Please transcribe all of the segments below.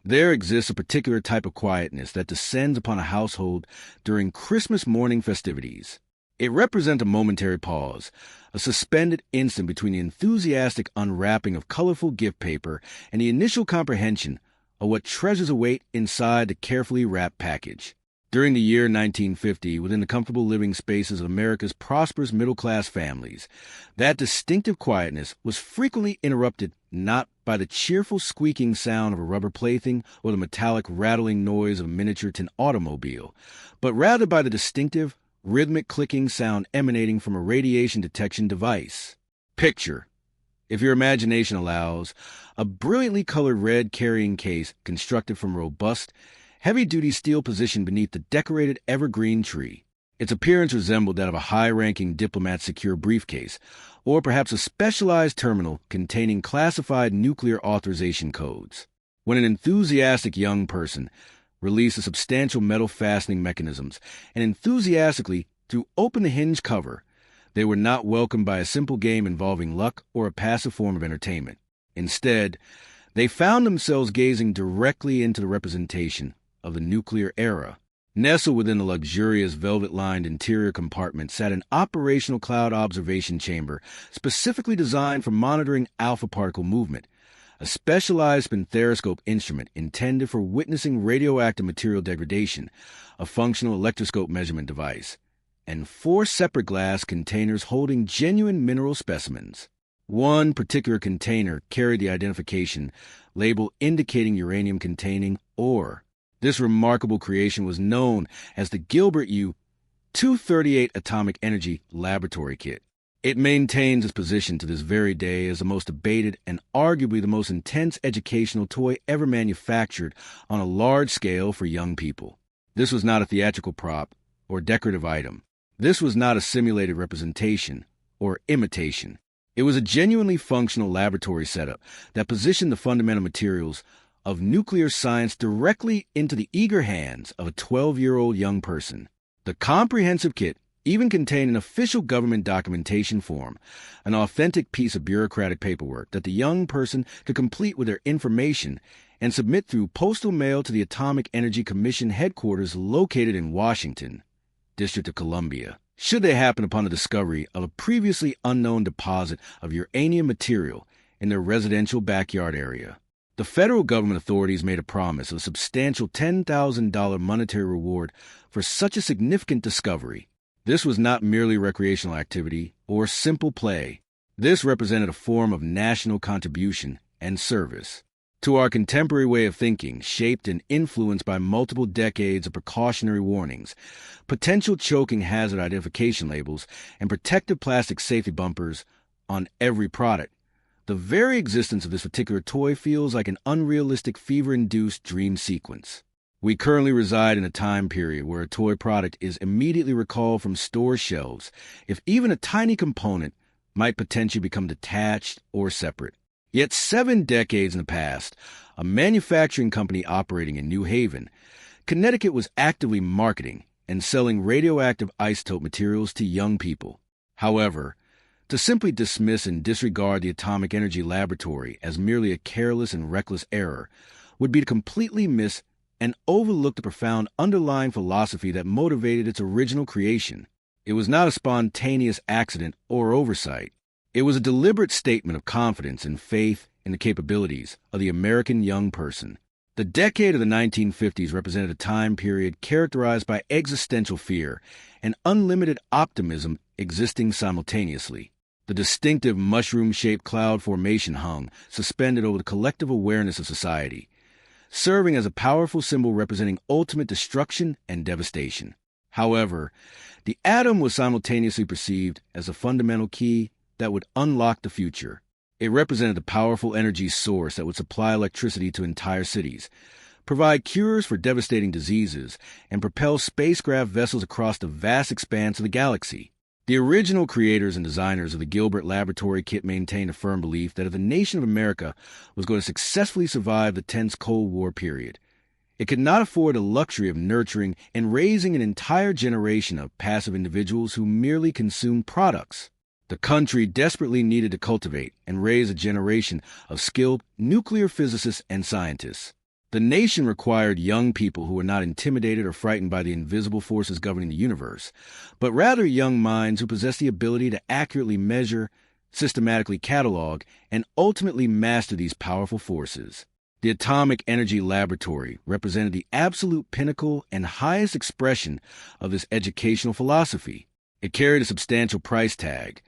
There exists a particular type of quietness that descends upon a household during Christmas morning festivities. It represents a momentary pause, a suspended instant between the enthusiastic unwrapping of colorful gift paper and the initial comprehension of what treasures await inside the carefully wrapped package. During the year 1950, within the comfortable living spaces of America's prosperous middle-class families, that distinctive quietness was frequently interrupted not by the cheerful squeaking sound of a rubber plaything or the metallic rattling noise of a miniature tin automobile, but rather by the distinctive, rhythmic clicking sound emanating from a radiation detection device. Picture, if your imagination allows, a brilliantly colored red carrying case constructed from robust, heavy-duty steel positioned beneath the decorated evergreen tree. Its appearance resembled that of a high-ranking diplomat's secure briefcase, or perhaps a specialized terminal containing classified nuclear authorization codes. When an enthusiastic young person released the substantial metal fastening mechanisms and enthusiastically threw open the hinge cover, they were not welcomed by a simple game involving luck or a passive form of entertainment. Instead, they found themselves gazing directly into the representation of the nuclear era. Nestled within the luxurious velvet-lined interior compartment sat an operational cloud observation chamber specifically designed for monitoring alpha particle movement, a specialized spinthariscope instrument intended for witnessing radioactive material degradation, a functional electroscope measurement device, and 4 separate glass containers holding genuine mineral specimens. One particular container carried the identification label indicating uranium-containing ore. This remarkable creation was known as the Gilbert U-238 Atomic Energy Laboratory Kit. It maintains its position to this very day as the most debated and arguably the most intense educational toy ever manufactured on a large scale for young people. This was not a theatrical prop or decorative item. This was not a simulated representation or imitation. It was a genuinely functional laboratory setup that positioned the fundamental materials of nuclear science directly into the eager hands of a 12-year-old young person. The comprehensive kit even contained an official government documentation form, an authentic piece of bureaucratic paperwork that the young person could complete with their information and submit through postal mail to the Atomic Energy Commission headquarters located in Washington, District of Columbia, should they happen upon the discovery of a previously unknown deposit of uranium material in their residential backyard area. The federal government authorities made a promise of a substantial $10,000 monetary reward for such a significant discovery. This was not merely recreational activity or simple play. This represented a form of national contribution and service to our contemporary way of thinking, shaped and influenced by multiple decades of precautionary warnings, potential choking hazard identification labels, and protective plastic safety bumpers on every product. The very existence of this particular toy feels like an unrealistic fever-induced dream sequence. We currently reside in a time period where a toy product is immediately recalled from store shelves if even a tiny component might potentially become detached or separate. Yet 7 decades in the past, a manufacturing company operating in New Haven, Connecticut was actively marketing and selling radioactive isotope materials to young people. However, to simply dismiss and disregard the Atomic Energy Laboratory as merely a careless and reckless error would be to completely miss and overlook the profound underlying philosophy that motivated its original creation. It was not a spontaneous accident or oversight. It was a deliberate statement of confidence and faith in the capabilities of the American young person. The decade of the 1950s represented a time period characterized by existential fear and unlimited optimism existing simultaneously. The distinctive mushroom-shaped cloud formation hung, suspended over the collective awareness of society, serving as a powerful symbol representing ultimate destruction and devastation. However, the atom was simultaneously perceived as a fundamental key that would unlock the future. It represented the powerful energy source that would supply electricity to entire cities, provide cures for devastating diseases, and propel spacecraft vessels across the vast expanse of the galaxy. The original creators and designers of the Gilbert Laboratory Kit maintained a firm belief that if the nation of America was going to successfully survive the tense Cold War period, it could not afford the luxury of nurturing and raising an entire generation of passive individuals who merely consumed products. The country desperately needed to cultivate and raise a generation of skilled nuclear physicists and scientists. The nation required young people who were not intimidated or frightened by the invisible forces governing the universe, but rather young minds who possessed the ability to accurately measure, systematically catalog, and ultimately master these powerful forces. The Atomic Energy Laboratory represented the absolute pinnacle and highest expression of this educational philosophy. It carried a substantial price tag,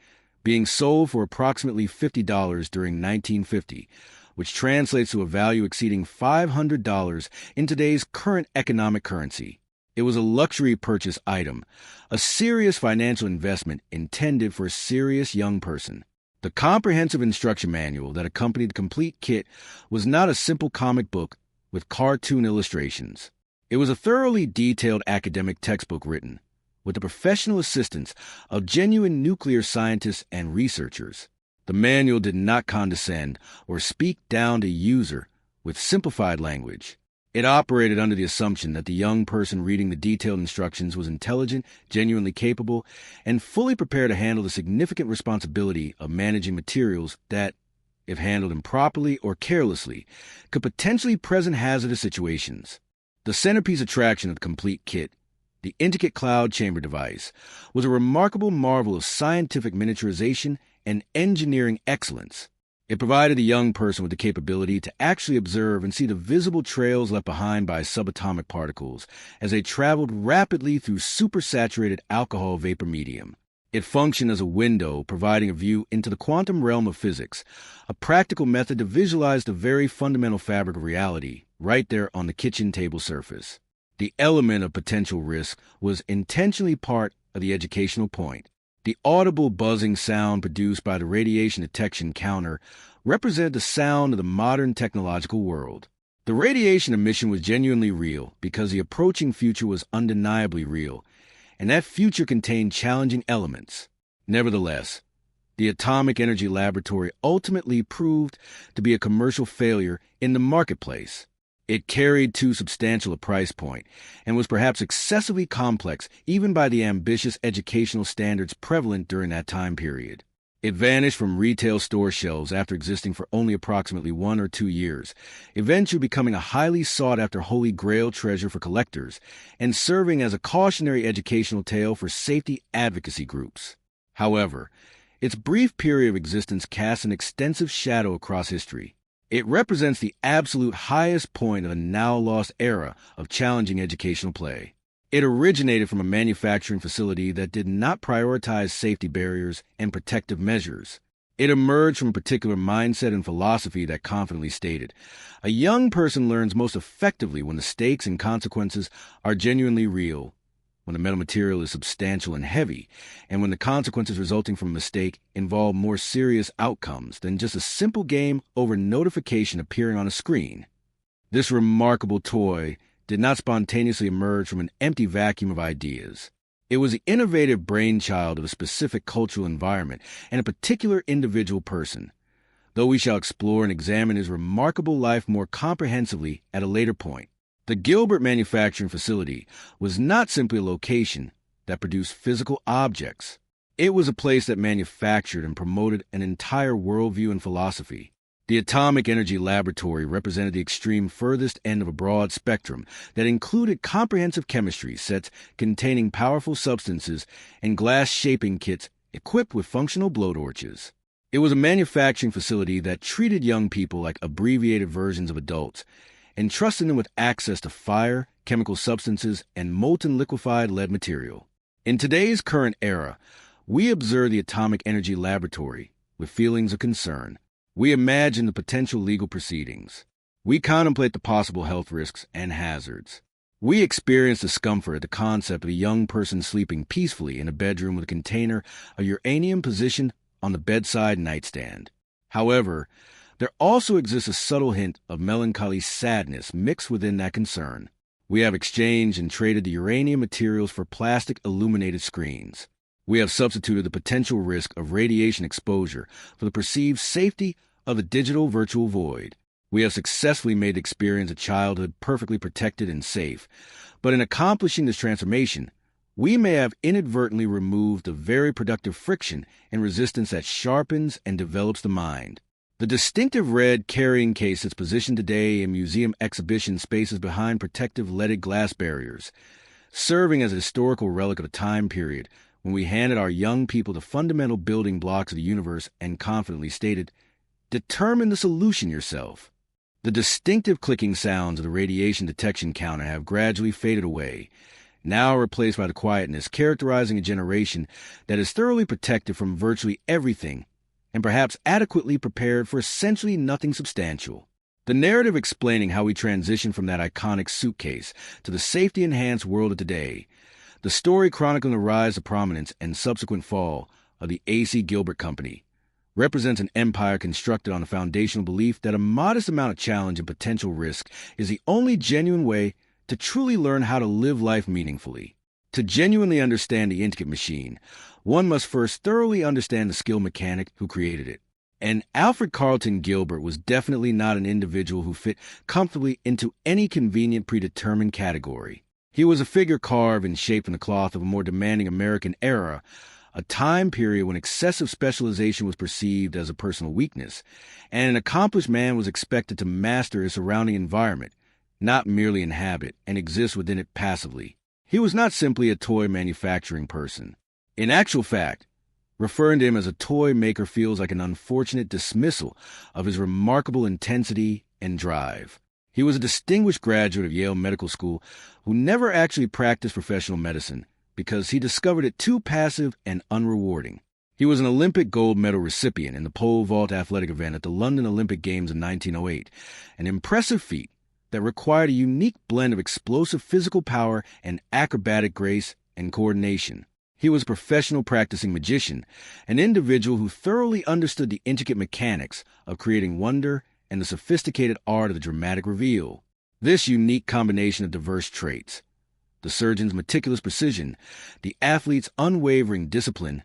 being sold for approximately $50 during 1950, which translates to a value exceeding $500 in today's current economic currency. It was a luxury purchase item, a serious financial investment intended for a serious young person. The comprehensive instruction manual that accompanied the complete kit was not a simple comic book with cartoon illustrations. It was a thoroughly detailed academic textbook written with the professional assistance of genuine nuclear scientists and researchers. The manual did not condescend or speak down to user with simplified language. It operated under the assumption that the young person reading the detailed instructions was intelligent, genuinely capable, and fully prepared to handle the significant responsibility of managing materials that, if handled improperly or carelessly, could potentially present hazardous situations. The centerpiece attraction of the complete kit, the intricate cloud chamber device, was a remarkable marvel of scientific miniaturization and engineering excellence. It provided the young person with the capability to actually observe and see the visible trails left behind by subatomic particles as they traveled rapidly through supersaturated alcohol vapor medium. It functioned as a window providing a view into the quantum realm of physics, a practical method to visualize the very fundamental fabric of reality right there on the kitchen table surface. The element of potential risk was intentionally part of the educational point. The audible buzzing sound produced by the radiation detection counter represented the sound of the modern technological world. The radiation emission was genuinely real because the approaching future was undeniably real, and that future contained challenging elements. Nevertheless, the Atomic Energy Laboratory ultimately proved to be a commercial failure in the marketplace. It carried too substantial a price point and was perhaps excessively complex even by the ambitious educational standards prevalent during that time period. It vanished from retail store shelves after existing for only approximately 1 or 2 years, eventually becoming a highly sought-after holy grail treasure for collectors and serving as a cautionary educational tale for safety advocacy groups. However, its brief period of existence casts an extensive shadow across history. It represents the absolute highest point of the now-lost era of challenging educational play. It originated from a manufacturing facility that did not prioritize safety barriers and protective measures. It emerged from a particular mindset and philosophy that confidently stated, "A young person learns most effectively when the stakes and consequences are genuinely real, when the metal material is substantial and heavy, and when the consequences resulting from a mistake involve more serious outcomes than just a simple game over notification appearing on a screen." This remarkable toy did not spontaneously emerge from an empty vacuum of ideas. It was the innovative brainchild of a specific cultural environment and a particular individual person, though we shall explore and examine his remarkable life more comprehensively at a later point. The Gilbert manufacturing facility was not simply a location that produced physical objects. It was a place that manufactured and promoted an entire worldview and philosophy. The Atomic Energy Laboratory represented the extreme furthest end of a broad spectrum that included comprehensive chemistry sets containing powerful substances and glass shaping kits equipped with functional blowtorches. It was a manufacturing facility that treated young people like abbreviated versions of adults, entrusting them with access to fire, chemical substances, and molten liquefied lead material. In today's current era, we observe the Atomic Energy Laboratory with feelings of concern. We imagine the potential legal proceedings. We contemplate the possible health risks and hazards. We experience discomfort at the concept of a young person sleeping peacefully in a bedroom with a container of uranium positioned on the bedside nightstand. However, there also exists a subtle hint of melancholy sadness mixed within that concern. We have exchanged and traded the uranium materials for plastic illuminated screens. We have substituted the potential risk of radiation exposure for the perceived safety of the digital virtual void. We have successfully made the experience of childhood perfectly protected and safe, but in accomplishing this transformation, we may have inadvertently removed the very productive friction and resistance that sharpens and develops the mind. The distinctive red carrying case is positioned today in museum exhibition spaces behind protective leaded glass barriers, serving as a historical relic of a time period when we handed our young people the fundamental building blocks of the universe and confidently stated, "Determine the solution yourself." The distinctive clicking sounds of the radiation detection counter have gradually faded away, now replaced by the quietness characterizing a generation that is thoroughly protected from virtually everything and perhaps adequately prepared for essentially nothing substantial. The narrative explaining how we transition from that iconic suitcase to the safety-enhanced world of today, the story chronicling the rise to prominence and subsequent fall of the A.C. Gilbert Company, represents an empire constructed on the foundational belief that a modest amount of challenge and potential risk is the only genuine way to truly learn how to live life meaningfully. To genuinely understand the intricate machine, one must first thoroughly understand the skilled mechanic who created it. And Alfred Carlton Gilbert was definitely not an individual who fit comfortably into any convenient predetermined category. He was a figure carved and shaped in the cloth of a more demanding American era, a time period when excessive specialization was perceived as a personal weakness, and an accomplished man was expected to master his surrounding environment, not merely inhabit and exist within it passively. He was not simply a toy manufacturing person. In actual fact, referring to him as a toy maker feels like an unfortunate dismissal of his remarkable intensity and drive. He was a distinguished graduate of Yale Medical School who never actually practiced professional medicine because he discovered it too passive and unrewarding. He was an Olympic gold medal recipient in the pole vault athletic event at the London Olympic Games in 1908, an impressive feat that required a unique blend of explosive physical power and acrobatic grace and coordination. He was a professional practicing magician, an individual who thoroughly understood the intricate mechanics of creating wonder and the sophisticated art of the dramatic reveal. This unique combination of diverse traits, the surgeon's meticulous precision, the athlete's unwavering discipline,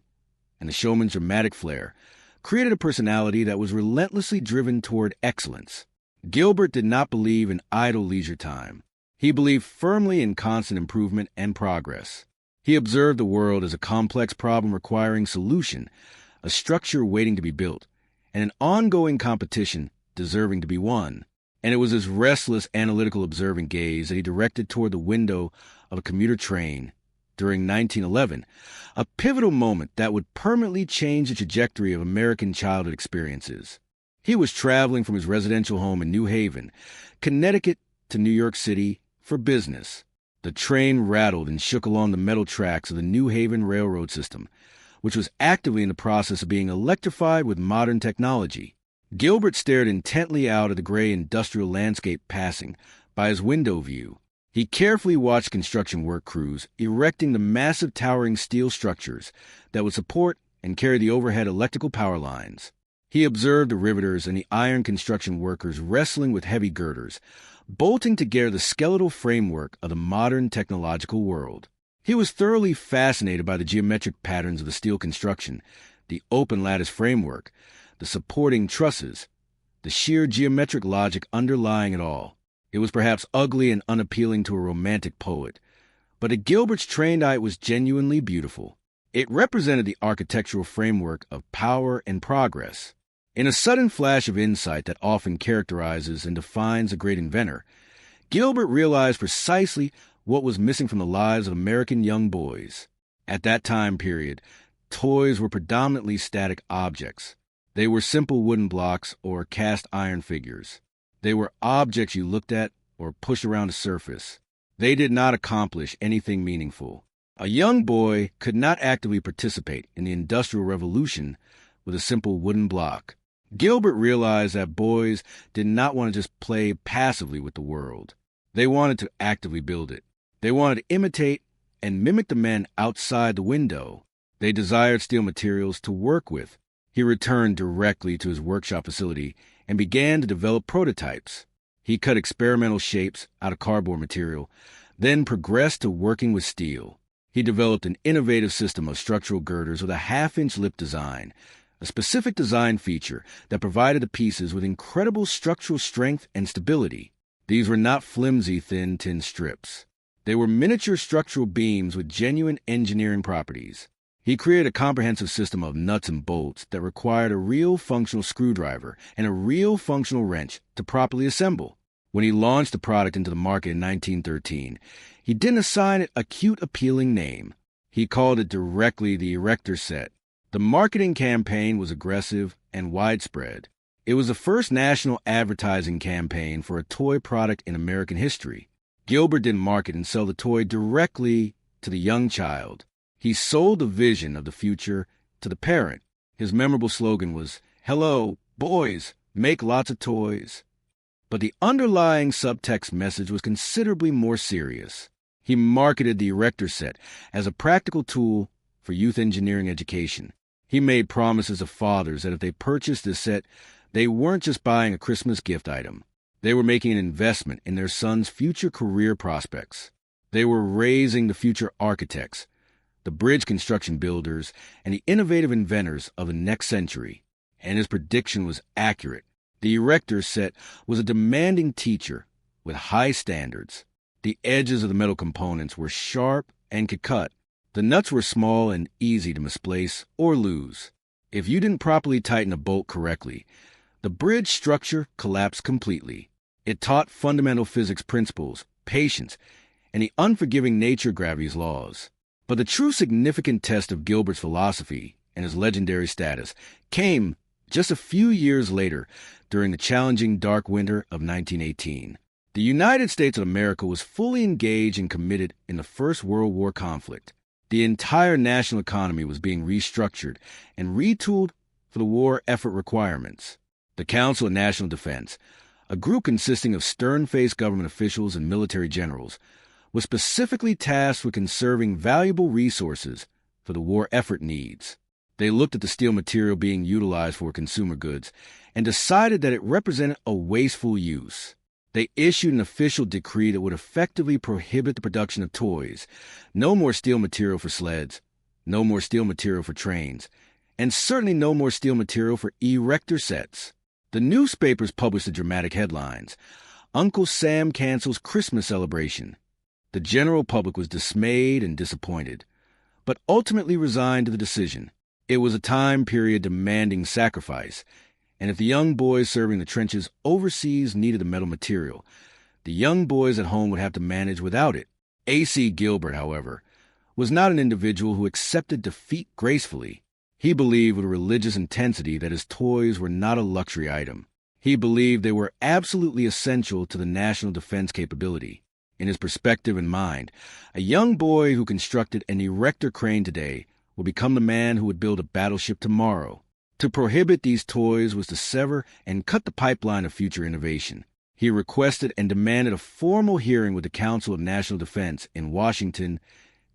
and the showman's dramatic flair, created a personality that was relentlessly driven toward excellence. Gilbert did not believe in idle leisure time. He believed firmly in constant improvement and progress. He observed the world as a complex problem requiring solution, a structure waiting to be built, and an ongoing competition deserving to be won. And it was his restless, analytical, observant gaze that he directed toward the window of a commuter train during 1911, a pivotal moment that would permanently change the trajectory of American childhood experiences. He was traveling from his residential home in New Haven, Connecticut, to New York City for business. The train rattled and shook along the metal tracks of the New Haven railroad system, which was actively in the process of being electrified with modern technology. Gilbert stared intently out at the gray industrial landscape passing by his window view. He carefully watched construction work crews erecting the massive towering steel structures that would support and carry the overhead electrical power lines. He observed the riveters and the iron construction workers wrestling with heavy girders, bolting together the skeletal framework of the modern technological world. He was thoroughly fascinated by the geometric patterns of the steel construction, the open lattice framework, the supporting trusses, the sheer geometric logic underlying it all. It was perhaps ugly and unappealing to a romantic poet, but to Gilbert's trained eye it was genuinely beautiful. It represented the architectural framework of power and progress. In a sudden flash of insight that often characterizes and defines a great inventor, Gilbert realized precisely what was missing from the lives of American young boys. At that time period, toys were predominantly static objects. They were simple wooden blocks or cast iron figures. They were objects you looked at or pushed around a surface. They did not accomplish anything meaningful. A young boy could not actively participate in the Industrial Revolution with a simple wooden block. Gilbert realized that boys did not want to just play passively with the world. They wanted to actively build it. They wanted to imitate and mimic the men outside the window. They desired steel materials to work with. He returned directly to his workshop facility and began to develop prototypes. He cut experimental shapes out of cardboard material, then progressed to working with steel. He developed an innovative system of structural girders with a half-inch lip design, a specific design feature that provided the pieces with incredible structural strength and stability. These were not flimsy, thin tin strips. They were miniature structural beams with genuine engineering properties. He created a comprehensive system of nuts and bolts that required a real functional screwdriver and a real functional wrench to properly assemble. When he launched the product into the market in 1913, he didn't assign it a cute, appealing name. He called it directly the Erector set. The marketing campaign was aggressive and widespread. It was the first national advertising campaign for a toy product in American history. Gilbert didn't market and sell the toy directly to the young child. He sold the vision of the future to the parent. His memorable slogan was, "Hello, boys, make lots of toys." But the underlying subtext message was considerably more serious. He marketed the Erector set as a practical tool for youth engineering education. He made promises to fathers that if they purchased this set, they weren't just buying a Christmas gift item. They were making an investment in their son's future career prospects. They were raising the future architects, the bridge construction builders, and the innovative inventors of the next century. And his prediction was accurate. The Erector set was a demanding teacher with high standards. The edges of the metal components were sharp and could cut. The nuts were small and easy to misplace or lose. If you didn't properly tighten a bolt correctly, the bridge structure collapsed completely. It taught fundamental physics principles, patience, and the unforgiving nature of gravity's laws. But the true significant test of Gilbert's philosophy and his legendary status came just a few years later, during the challenging dark winter of 1918. The United States of America was fully engaged and committed in the First World War conflict. The entire national economy was being restructured and retooled for the war effort requirements. The Council of National Defense, a group consisting of stern-faced government officials and military generals, was specifically tasked with conserving valuable resources for the war effort needs. They looked at the steel material being utilized for consumer goods and decided that it represented a wasteful use. They issued an official decree that would effectively prohibit the production of toys. No more steel material for sleds, no more steel material for trains, and certainly no more steel material for Erector sets. The newspapers published the dramatic headlines, "Uncle Sam Cancels Christmas Celebration." The general public was dismayed and disappointed, but ultimately resigned to the decision. It was a time period demanding sacrifice, and if the young boys serving the trenches overseas needed the metal material, the young boys at home would have to manage without it. A.C. Gilbert, however, was not an individual who accepted defeat gracefully. He believed with religious intensity that his toys were not a luxury item. He believed they were absolutely essential to the national defense capability. In his perspective and mind, a young boy who constructed an Erector crane today would become the man who would build a battleship tomorrow. To prohibit these toys was to sever and cut the pipeline of future innovation. He requested and demanded a formal hearing with the Council of National Defense in Washington,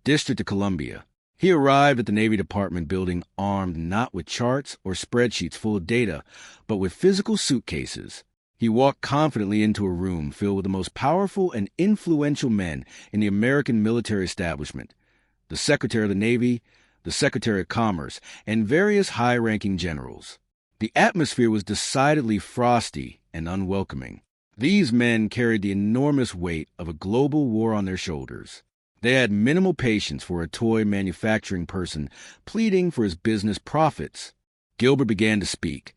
District of Columbia. He arrived at the Navy Department building armed not with charts or spreadsheets full of data, but with physical suitcases. He walked confidently into a room filled with the most powerful and influential men in the American military establishment, the Secretary of the Navy, the Secretary of Commerce, and various high-ranking generals. The atmosphere was decidedly frosty and unwelcoming. These men carried the enormous weight of a global war on their shoulders. They had minimal patience for a toy manufacturing person pleading for his business profits. Gilbert began to speak,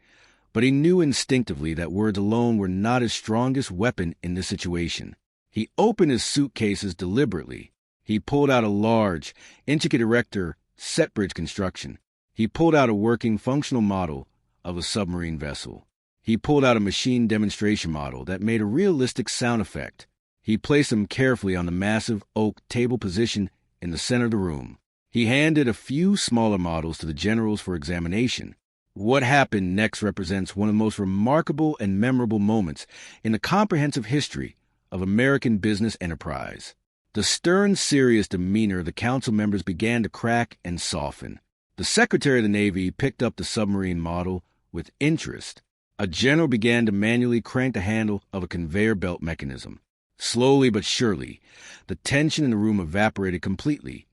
but he knew instinctively that words alone were not his strongest weapon in this situation. He opened his suitcases deliberately. He pulled out a large, intricate Erector set bridge construction. He pulled out a working functional model of a submarine vessel. He pulled out a machine demonstration model that made a realistic sound effect. He placed them carefully on the massive oak table position in the center of the room. He handed a few smaller models to the generals for examination. What happened next represents one of the most remarkable and memorable moments in the comprehensive history of American business enterprise. The stern, serious demeanor of the council members began to crack and soften. The Secretary of the Navy picked up the submarine model with interest. A general began to manually crank the handle of a conveyor belt mechanism. Slowly but surely, the tension in the room evaporated completely,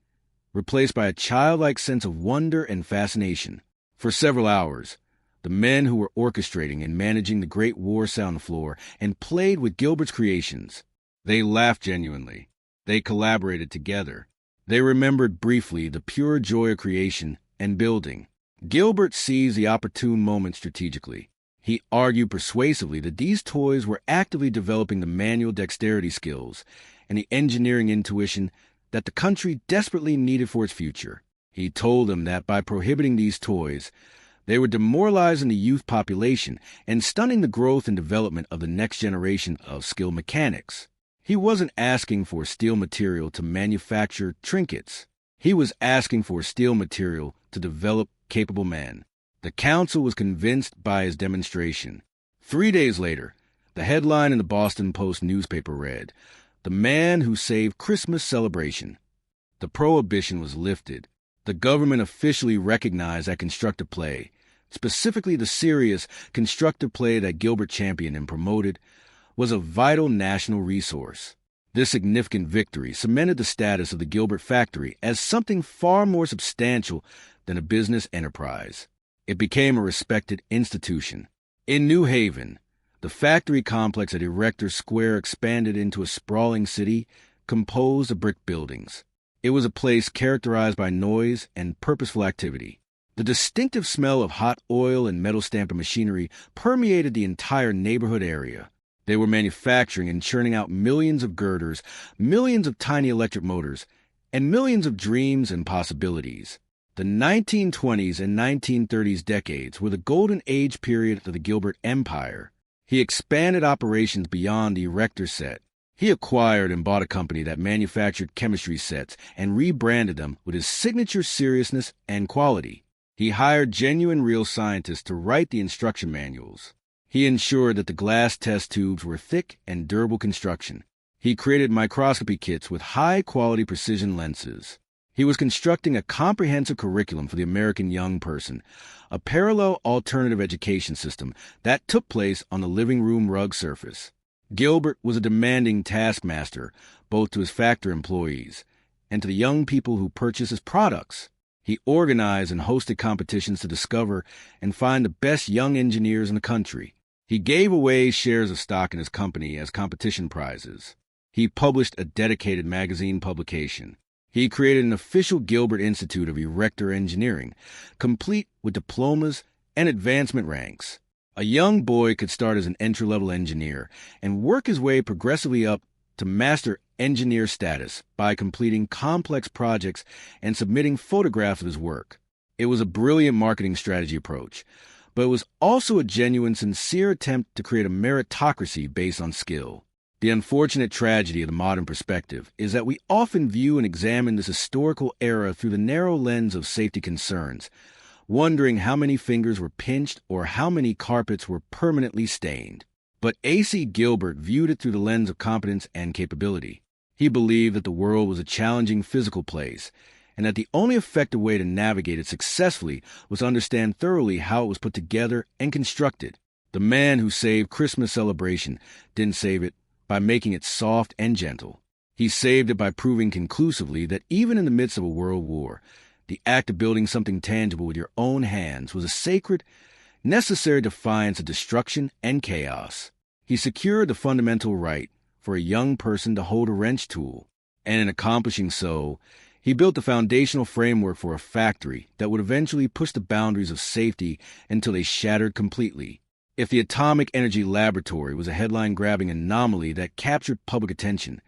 replaced by a childlike sense of wonder and fascination. For several hours, the men who were orchestrating and managing the great war sound floor and played with Gilbert's creations. They laughed genuinely. They collaborated together. They remembered briefly the pure joy of creation and building. Gilbert seized the opportune moment strategically. He argued persuasively that these toys were actively developing the manual dexterity skills and the engineering intuition that the country desperately needed for its future. He told them that by prohibiting these toys, they were demoralizing the youth population and stunning the growth and development of the next generation of skilled mechanics. He wasn't asking for steel material to manufacture trinkets. He was asking for steel material to develop capable men. The council was convinced by his demonstration. 3 days later, the headline in the Boston Post newspaper read, "The Man Who Saved Christmas Celebration." The prohibition was lifted. The government officially recognized that constructive play, specifically the serious, constructive play that Gilbert championed and promoted, was a vital national resource. This significant victory cemented the status of the Gilbert factory as something far more substantial than a business enterprise. It became a respected institution. In New Haven, the factory complex at Erector Square expanded into a sprawling city composed of brick buildings. It was a place characterized by noise and purposeful activity. The distinctive smell of hot oil and metal-stamped machinery permeated the entire neighborhood area. They were manufacturing and churning out millions of girders, millions of tiny electric motors, and millions of dreams and possibilities. The 1920s and 1930s decades were the golden age period of the Gilbert Empire. He expanded operations beyond the Erector set. He acquired and bought a company that manufactured chemistry sets and rebranded them with his signature seriousness and quality. He hired genuine real scientists to write the instruction manuals. He ensured that the glass test tubes were thick and durable construction. He created microscopy kits with high-quality precision lenses. He was constructing a comprehensive curriculum for the American young person, a parallel alternative education system that took place on the living room rug surface. Gilbert was a demanding taskmaster, both to his factory employees and to the young people who purchased his products. He organized and hosted competitions to discover and find the best young engineers in the country. He gave away shares of stock in his company as competition prizes. He published a dedicated magazine publication. He created an official Gilbert Institute of Erector Engineering, complete with diplomas and advancement ranks. A young boy could start as an entry-level engineer and work his way progressively up to master engineer status by completing complex projects and submitting photographs of his work. It was a brilliant marketing strategy approach, but it was also a genuine, sincere attempt to create a meritocracy based on skill. The unfortunate tragedy of the modern perspective is that we often view and examine this historical era through the narrow lens of safety concerns, wondering how many fingers were pinched or how many carpets were permanently stained. But A.C. Gilbert viewed it through the lens of competence and capability. He believed that the world was a challenging physical place, and that the only effective way to navigate it successfully was to understand thoroughly how it was put together and constructed. The man who saved Christmas celebration didn't save it by making it soft and gentle. He saved it by proving conclusively that even in the midst of a world war, the act of building something tangible with your own hands was a sacred, necessary defiance of destruction and chaos. He secured the fundamental right for a young person to hold a wrench tool, and in accomplishing so, he built the foundational framework for a factory that would eventually push the boundaries of safety until they shattered completely. If the Atomic Energy Laboratory was a headline-grabbing anomaly that captured public attention,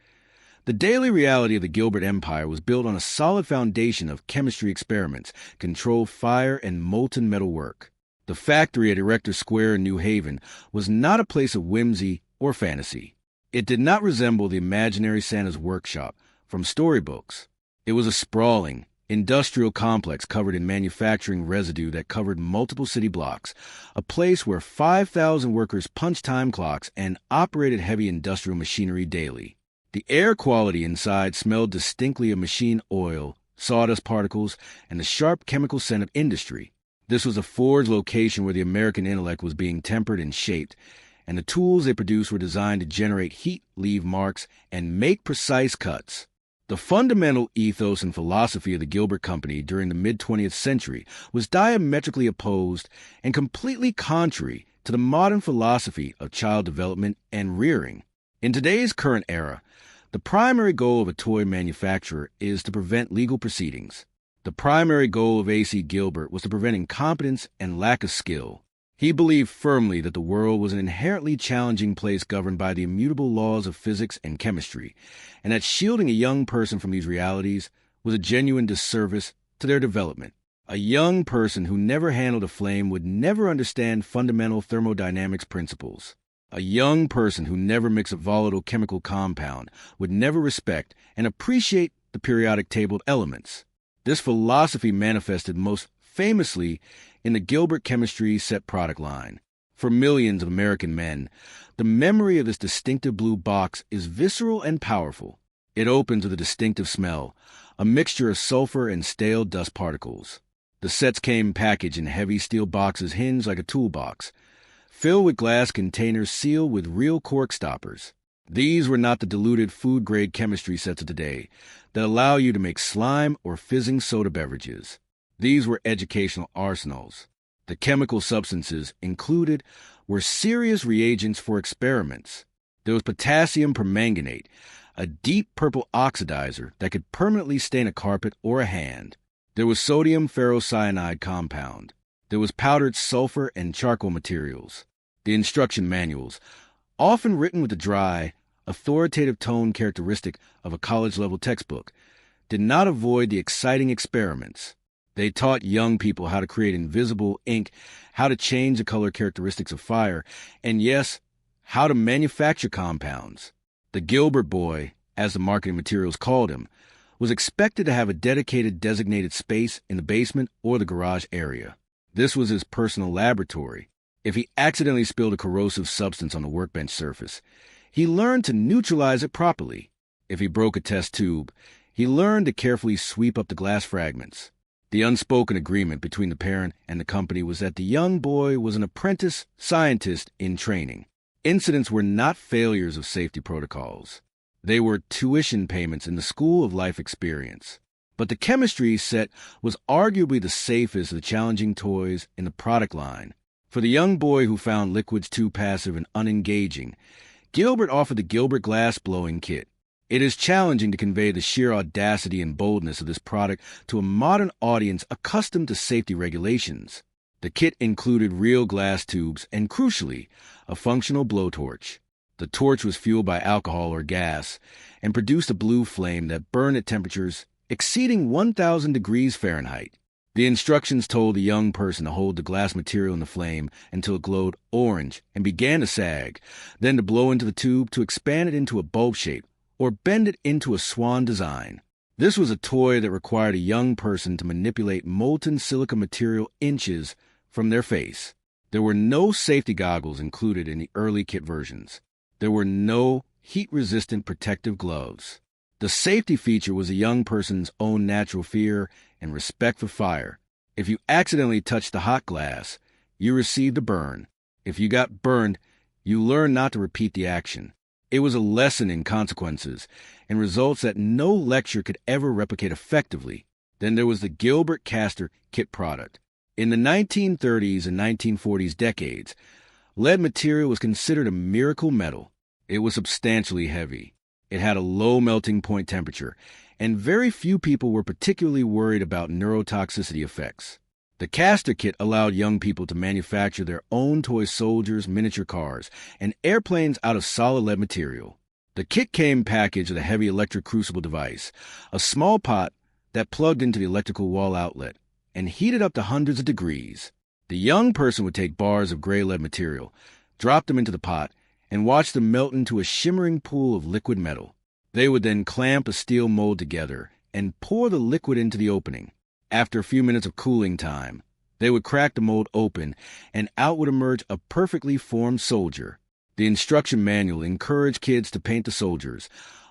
the daily reality of the Gilbert Empire was built on a solid foundation of chemistry experiments, controlled fire, and molten metal work. The factory at Erector Square in New Haven was not a place of whimsy or fantasy. It did not resemble the imaginary Santa's workshop from storybooks. It was a sprawling, industrial complex covered in manufacturing residue that covered multiple city blocks, a place where 5,000 workers punched time clocks and operated heavy industrial machinery daily. The air quality inside smelled distinctly of machine oil, sawdust particles, and the sharp chemical scent of industry. This was a forge location where the American intellect was being tempered and shaped, and the tools they produced were designed to generate heat, leave marks, and make precise cuts. The fundamental ethos and philosophy of the Gilbert Company during the mid-20th century was diametrically opposed and completely contrary to the modern philosophy of child development and rearing. In today's current era, The primary goal of a toy manufacturer is to prevent legal proceedings. The primary goal of A.C. Gilbert was to prevent incompetence and lack of skill. He believed firmly that the world was an inherently challenging place governed by the immutable laws of physics and chemistry, and that shielding a young person from these realities was a genuine disservice to their development. A young person who never handled a flame would never understand fundamental thermodynamics principles. A young person who never mixed a volatile chemical compound would never respect and appreciate the periodic table of elements. This philosophy manifested most famously in the Gilbert chemistry set product line. For millions of American men, the memory of this distinctive blue box is visceral and powerful. It opens with a distinctive smell, a mixture of sulfur and stale dust particles. The sets came packaged in heavy steel boxes hinged like a toolbox, filled with glass containers sealed with real cork stoppers. These were not the diluted food-grade chemistry sets of today that allow you to make slime or fizzing soda beverages. These were educational arsenals. The chemical substances included were serious reagents for experiments. There was potassium permanganate, a deep purple oxidizer that could permanently stain a carpet or a hand. There was sodium ferrocyanide compound. There was powdered sulfur and charcoal materials. The instruction manuals, often written with the dry, authoritative tone characteristic of a college-level textbook, did not avoid the exciting experiments. They taught young people how to create invisible ink, how to change the color characteristics of fire, and yes, how to manufacture compounds. The Gilbert boy, as the marketing materials called him, was expected to have a dedicated designated space in the basement or the garage area. This was his personal laboratory. If he accidentally spilled a corrosive substance on the workbench surface, he learned to neutralize it properly. If he broke a test tube, he learned to carefully sweep up the glass fragments. The unspoken agreement between the parent and the company was that the young boy was an apprentice scientist in training. Incidents were not failures of safety protocols. They were tuition payments in the school of life experience. But the chemistry set was arguably the safest of the challenging toys in the product line. For the young boy who found liquids too passive and unengaging, Gilbert offered the Gilbert glass blowing kit. It is challenging to convey the sheer audacity and boldness of this product to a modern audience accustomed to safety regulations. The kit included real glass tubes and, crucially, a functional blowtorch. The torch was fueled by alcohol or gas and produced a blue flame that burned at temperatures exceeding 1,000 degrees Fahrenheit. The instructions told the young person to hold the glass material in the flame until it glowed orange and began to sag, then to blow into the tube to expand it into a bulb shape or bend it into a swan design. This was a toy that required a young person to manipulate molten silica material inches from their face. There were no safety goggles included in the early kit versions. There were no heat-resistant protective gloves. The safety feature was a young person's own natural fear and respect for fire. If you accidentally touched the hot glass, you received a burn. If you got burned, you learned not to repeat the action. It was a lesson in consequences and results that no lecture could ever replicate effectively. Then there was the Gilbert Caster kit product. In the 1930s and 1940s decades, lead material was considered a miracle metal. It was substantially heavy. It had a low melting point temperature, and very few people were particularly worried about neurotoxicity effects. The Caster kit allowed young people to manufacture their own toy soldiers, miniature cars, and airplanes out of solid lead material. The kit came packaged with a heavy electric crucible device, a small pot that plugged into the electrical wall outlet, and heated up to hundreds of degrees. The young person would take bars of gray lead material, drop them into the pot, and watch them melt into a shimmering pool of liquid metal. They would then clamp a steel mold together and pour the liquid into the opening. After a few minutes of cooling time, they would crack the mold open, and out would emerge a perfectly formed soldier. The instruction manual encouraged kids to paint the soldiers,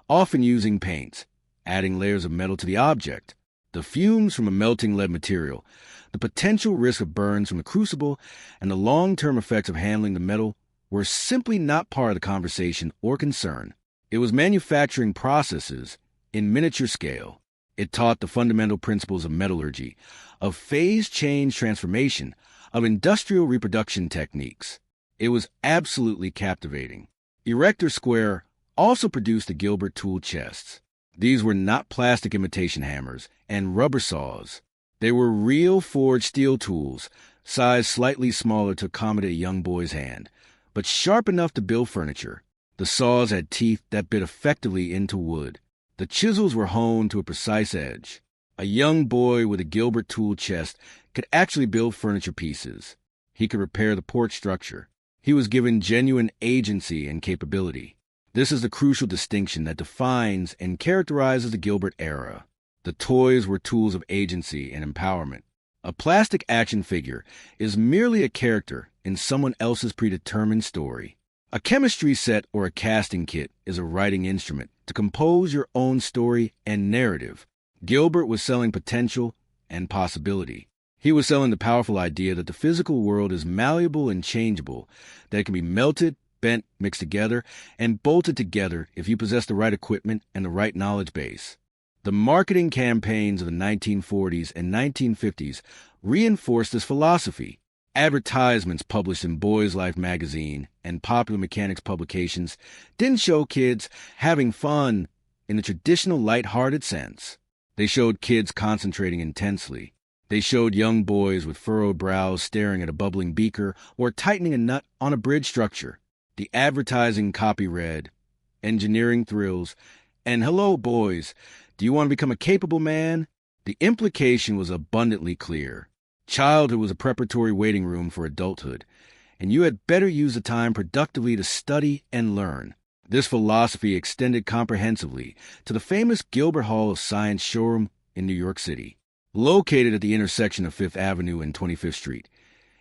often using paints, adding layers of metal to the object. The fumes from a melting lead material, the potential risk of burns from the crucible, and the long-term effects of handling the metal were simply not part of the conversation or concern. It was manufacturing processes in miniature scale. It taught the fundamental principles of metallurgy, of phase change transformation, of industrial reproduction techniques. It was absolutely captivating. Erector Square also produced the Gilbert tool chests. These were not plastic imitation hammers and rubber saws. They were real forged steel tools, sized slightly smaller to accommodate a young boy's hand, but sharp enough to build furniture. The saws had teeth that bit effectively into wood. The chisels were honed to a precise edge. A young boy with a Gilbert tool chest could actually build furniture pieces. He could repair the porch structure. He was given genuine agency and capability. This is the crucial distinction that defines and characterizes the Gilbert era. The toys were tools of agency and empowerment. A plastic action figure is merely a character in someone else's predetermined story. A chemistry set or a casting kit is a writing instrument to compose your own story and narrative. Gilbert was selling potential and possibility. He was selling the powerful idea that the physical world is malleable and changeable, that it can be melted, bent, mixed together, and bolted together if you possess the right equipment and the right knowledge base. The marketing campaigns of the 1940s and 1950s reinforced this philosophy. Advertisements published in Boys Life magazine and Popular Mechanics publications didn't show kids having fun in the traditional light-hearted sense. They showed kids concentrating intensely. They showed young boys with furrowed brows staring at a bubbling beaker or tightening a nut on a bridge structure. The advertising copy read, "Engineering thrills," and "Hello, boys. Do you want to become a capable man?" The implication was abundantly clear. Childhood was a preparatory waiting room for adulthood, and you had better use the time productively to study and learn. This philosophy extended comprehensively to the famous Gilbert Hall of Science showroom in New York City. Located at the intersection of 5th Avenue and 25th Street,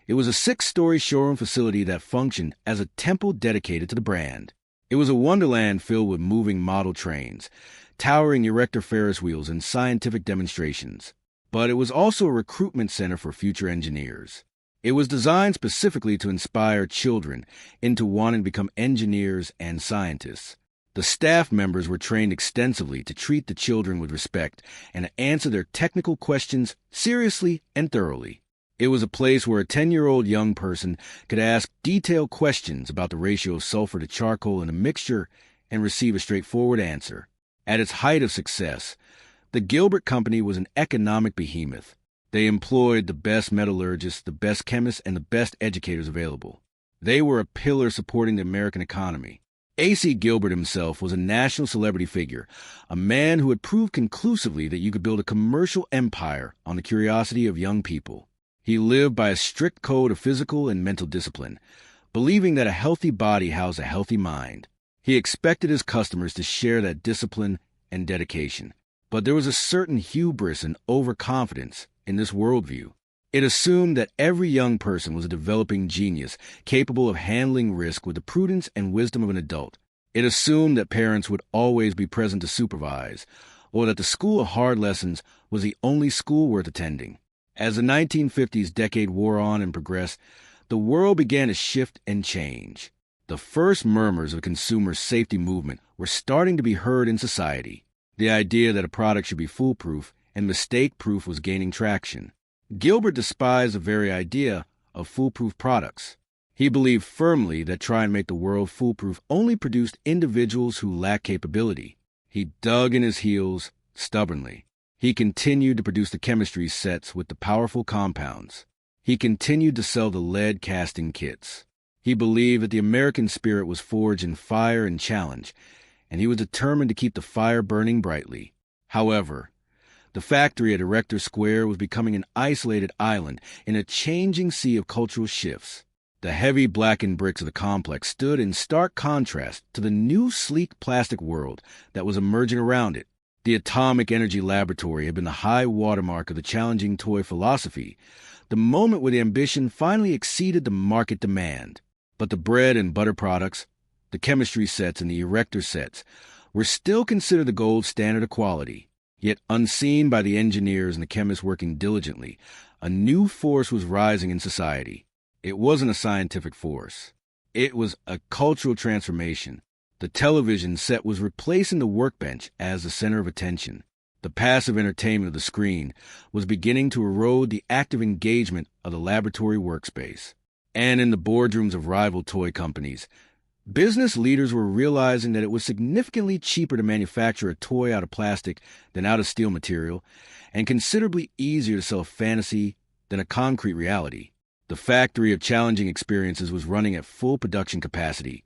it was a 6-story showroom facility that functioned as a temple dedicated to the brand. It was a wonderland filled with moving model trains, towering Erector Ferris wheels, and scientific demonstrations. But it was also a recruitment center for future engineers. It was designed specifically to inspire children into wanting to become engineers and scientists. The staff members were trained extensively to treat the children with respect and to answer their technical questions seriously and thoroughly. It was a place where a 10-year-old young person could ask detailed questions about the ratio of sulfur to charcoal in a mixture and receive a straightforward answer. At its height of success, the Gilbert Company was an economic behemoth. They employed the best metallurgists, the best chemists, and the best educators available. They were a pillar supporting the American economy. A.C. Gilbert himself was a national celebrity figure, a man who had proved conclusively that you could build a commercial empire on the curiosity of young people. He lived by a strict code of physical and mental discipline, believing that a healthy body housed a healthy mind. He expected his customers to share that discipline and dedication. But there was a certain hubris and overconfidence in this worldview. It assumed that every young person was a developing genius capable of handling risk with the prudence and wisdom of an adult. It assumed that parents would always be present to supervise, or that the school of hard lessons was the only school worth attending. As the 1950s decade wore on and progressed, the world began to shift and change. The first murmurs of the consumer safety movement were starting to be heard in society. The idea that a product should be foolproof and mistake-proof was gaining traction. Gilbert despised the very idea of foolproof products. He believed firmly that trying to make the world foolproof only produced individuals who lacked capability. He dug in his heels stubbornly. He continued to produce the chemistry sets with the powerful compounds. He continued to sell the lead casting kits. He believed that the American spirit was forged in fire and challenge, and he was determined to keep the fire burning brightly. However, the factory at Erector Square was becoming an isolated island in a changing sea of cultural shifts. The heavy blackened bricks of the complex stood in stark contrast to the new sleek plastic world that was emerging around it. The atomic energy laboratory had been the high watermark of the challenging toy philosophy, the moment where the ambition finally exceeded the market demand. But the bread and butter products, the chemistry sets and the Erector sets, were still considered the gold standard of quality. Yet unseen by the engineers and the chemists working diligently, a new force was rising in society. It wasn't a scientific force. It was a cultural transformation. The television set was replacing the workbench as the center of attention. The passive entertainment of the screen was beginning to erode the active engagement of the laboratory workspace. And in the boardrooms of rival toy companies, Business leaders were realizing that it was significantly cheaper to manufacture a toy out of plastic than out of steel material, and considerably easier to sell a fantasy than a concrete reality. The factory of challenging experiences was running at full production capacity,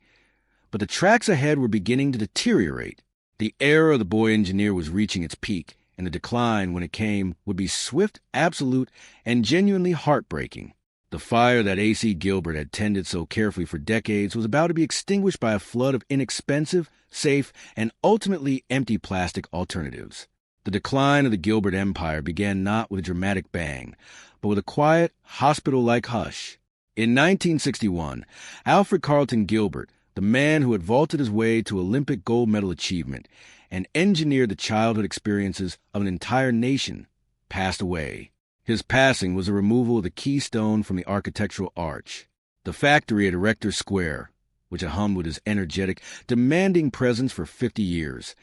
but the tracks ahead were beginning to deteriorate. The era of the boy engineer was reaching its peak, and the decline, when it came, would be swift, absolute, and genuinely heartbreaking. The fire that A.C. Gilbert had tended so carefully for decades was about to be extinguished by a flood of inexpensive, safe, and ultimately empty plastic alternatives. The decline of the Gilbert empire began not with a dramatic bang, but with a quiet, hospital-like hush. In 1961, Alfred Carlton Gilbert, the man who had vaulted his way to Olympic gold medal achievement and engineered the childhood experiences of an entire nation, passed away. His passing was the removal of the keystone from the architectural arch. The factory at Erector Square, which had hummed with his energetic, demanding presence for 50 years,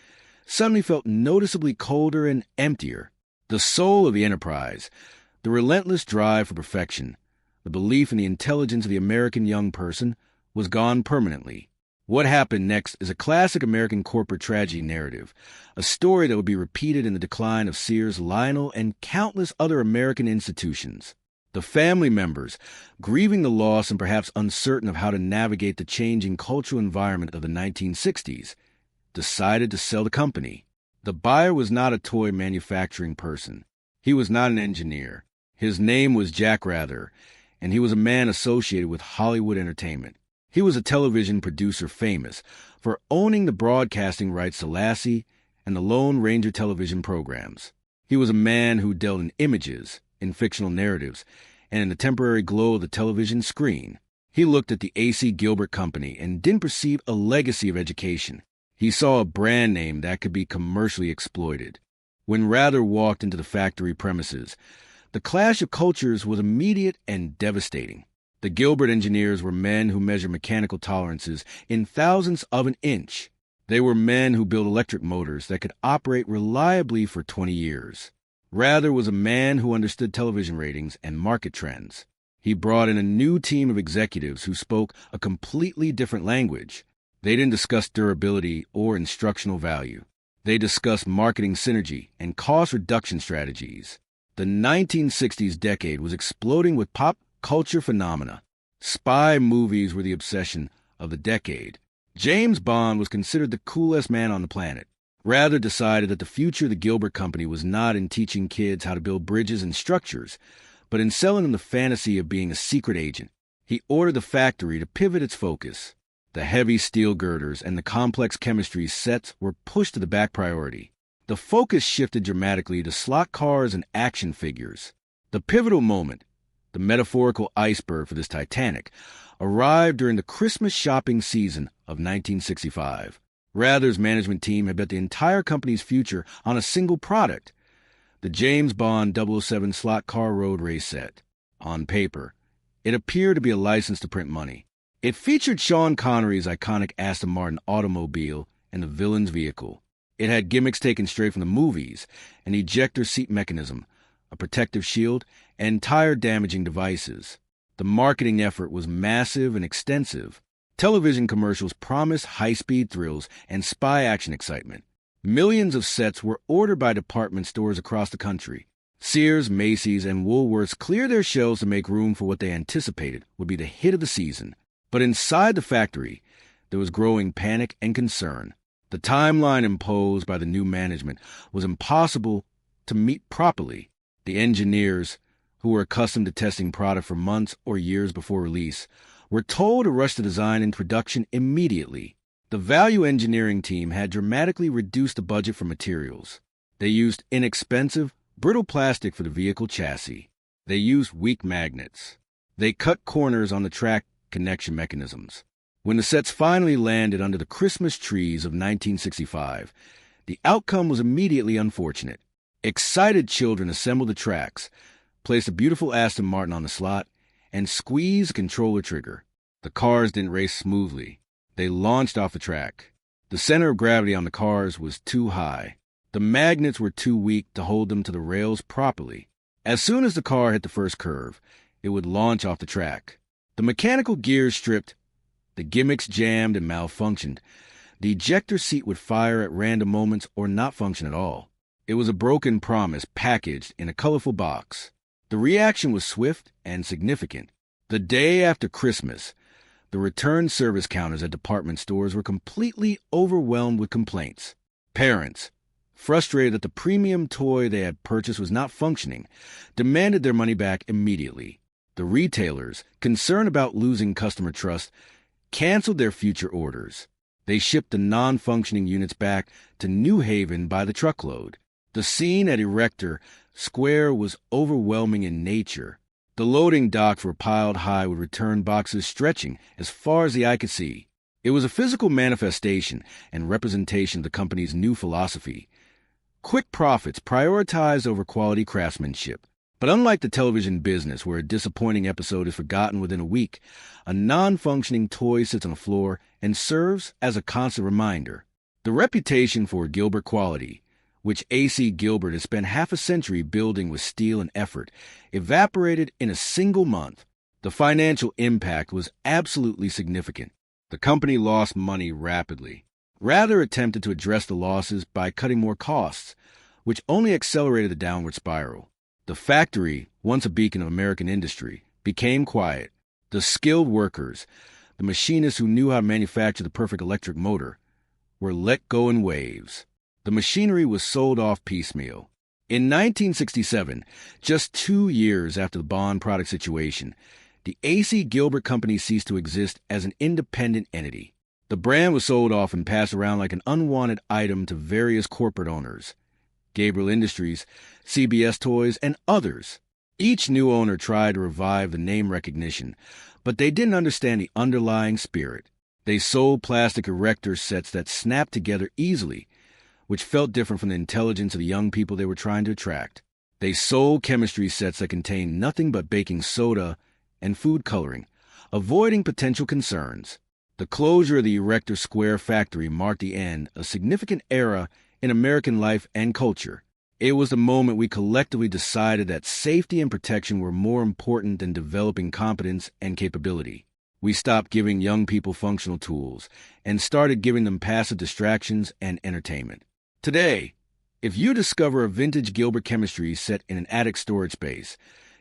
suddenly felt noticeably colder and emptier. The soul of the enterprise, the relentless drive for perfection, the belief in the intelligence of the American young person, was gone permanently. What happened next is a classic American corporate tragedy narrative, a story that would be repeated in the decline of Sears, Lionel, and countless other American institutions. The family members, grieving the loss and perhaps uncertain of how to navigate the changing cultural environment of the 1960s, decided to sell the company. The buyer was not a toy manufacturing person. He was not an engineer. His name was Jack Rather, and he was a man associated with Hollywood entertainment. He was a television producer famous for owning the broadcasting rights to Lassie and the Lone Ranger television programs. He was a man who dealt in images, in fictional narratives, and in the temporary glow of the television screen. He looked at the A.C. Gilbert Company and didn't perceive a legacy of education. He saw a brand name that could be commercially exploited. When Rather walked into the factory premises, the clash of cultures was immediate and devastating. The Gilbert engineers were men who measured mechanical tolerances in thousandths of an inch. They were men who built electric motors that could operate reliably for 20 years. Rather was a man who understood television ratings and market trends. He brought in a new team of executives who spoke a completely different language. They didn't discuss durability or instructional value. They discussed marketing synergy and cost reduction strategies. The 1960s decade was exploding with pop culture phenomena. Spy movies were the obsession of the decade. James Bond was considered the coolest man on the planet. Rather decided that the future of the Gilbert Company was not in teaching kids how to build bridges and structures, but in selling them the fantasy of being a secret agent. He ordered the factory to pivot its focus. The heavy steel girders and the complex chemistry sets were pushed to the back priority. The focus shifted dramatically to slot cars and action figures. The pivotal moment, the metaphorical iceberg for this Titanic, arrived during the Christmas shopping season of 1965. Rather's management team had bet the entire company's future on a single product, the James Bond 007 slot car road race set. On paper, it appeared to be a license to print money. It featured Sean Connery's iconic Aston Martin automobile and the villain's vehicle. It had gimmicks taken straight from the movies, an ejector seat mechanism, a protective shield, and tire-damaging devices. The marketing effort was massive and extensive. Television commercials promised high-speed thrills and spy action excitement. Millions of sets were ordered by department stores across the country. Sears, Macy's, and Woolworths cleared their shelves to make room for what they anticipated would be the hit of the season. But inside the factory, there was growing panic and concern. The timeline imposed by the new management was impossible to meet properly. The engineers, who were accustomed to testing product for months or years before release, were told to rush the design and production immediately. The value engineering team had dramatically reduced the budget for materials. They used inexpensive, brittle plastic for the vehicle chassis. They used weak magnets. They cut corners on the track connection mechanisms. When the sets finally landed under the Christmas trees of 1965, the outcome was immediately unfortunate. Excited children assembled the tracks, placed a beautiful Aston Martin on the slot, and squeezed the controller trigger. The cars didn't race smoothly. They launched off the track. The center of gravity on the cars was too high. The magnets were too weak to hold them to the rails properly. As soon as the car hit the first curve, it would launch off the track. The mechanical gears stripped, The gimmicks jammed and malfunctioned. The ejector seat would fire at random moments or not function at all. It was a broken promise packaged in a colorful box. The reaction was swift and significant. The day after Christmas, the return service counters at department stores were completely overwhelmed with complaints. Parents, frustrated that the premium toy they had purchased was not functioning, demanded their money back immediately. The retailers, concerned about losing customer trust, canceled their future orders. They shipped the non-functioning units back to New Haven by the truckload. The scene at Erector Square was overwhelming in nature. The loading docks were piled high with return boxes stretching as far as the eye could see. It was a physical manifestation and representation of the company's new philosophy. Quick profits prioritized over quality craftsmanship. But unlike the television business, where a disappointing episode is forgotten within a week, a non-functioning toy sits on the floor and serves as a constant reminder. The reputation for Gilbert quality, which A.C. Gilbert has spent half a century building with steel and effort, evaporated in a single month. The financial impact was absolutely significant. The company lost money rapidly. Rather attempted to address the losses by cutting more costs, which only accelerated the downward spiral. The factory, once a beacon of American industry, became quiet. The skilled workers, the machinists who knew how to manufacture the perfect electric motor, were let go in waves. The machinery was sold off piecemeal. In 1967, just 2 years after the Bond product situation, the A.C. Gilbert Company ceased to exist as an independent entity. The brand was sold off and passed around like an unwanted item to various corporate owners, Gabriel Industries, CBS Toys, and others. Each new owner tried to revive the name recognition, but they didn't understand the underlying spirit. They sold plastic erector sets that snapped together easily, which felt different from the intelligence of the young people they were trying to attract. They sold chemistry sets that contained nothing but baking soda and food coloring, avoiding potential concerns. The closure of the Erector Square factory marked the end of a significant era in American life and culture. It was the moment we collectively decided that safety and protection were more important than developing competence and capability. We stopped giving young people functional tools and started giving them passive distractions and entertainment. Today, if you discover a vintage Gilbert chemistry set in an attic storage space,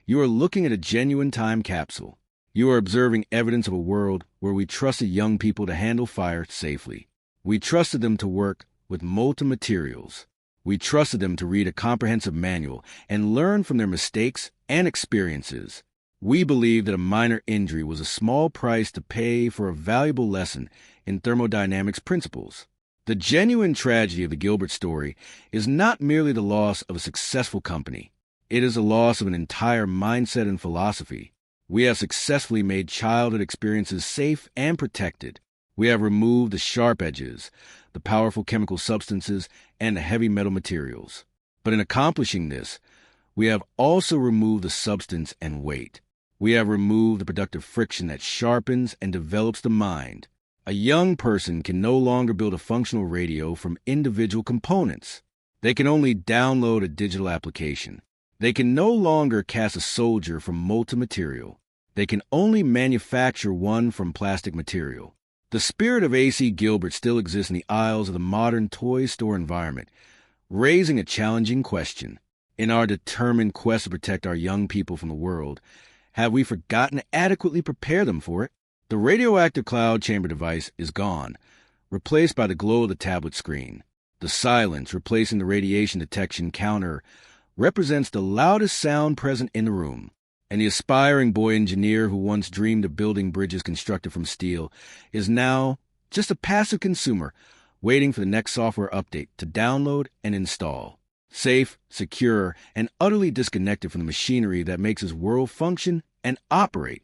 you are looking at a genuine time capsule. You are observing evidence of a world where we trusted young people to handle fire safely. We trusted them to work with molten materials. We trusted them to read a comprehensive manual and learn from their mistakes and experiences. We believed that a minor injury was a small price to pay for a valuable lesson in thermodynamics principles. The genuine tragedy of the Gilbert story is not merely the loss of a successful company. It is the loss of an entire mindset and philosophy. We have successfully made childhood experiences safe and protected. We have removed the sharp edges, the powerful chemical substances, and the heavy metal materials. But in accomplishing this, we have also removed the substance and weight. We have removed the productive friction that sharpens and develops the mind. A young person can no longer build a functional radio from individual components. They can only download a digital application. They can no longer cast a soldier from molten material. They can only manufacture one from plastic material. The spirit of A.C. Gilbert still exists in the aisles of the modern toy store environment, raising a challenging question. In our determined quest to protect our young people from the world, have we forgotten to adequately prepare them for it? The radioactive cloud chamber device is gone, replaced by the glow of the tablet screen. The silence, replacing the radiation detection counter, represents the loudest sound present in the room. And the aspiring boy engineer who once dreamed of building bridges constructed from steel is now just a passive consumer waiting for the next software update to download and install. Safe, secure, and utterly disconnected from the machinery that makes his world function and operate.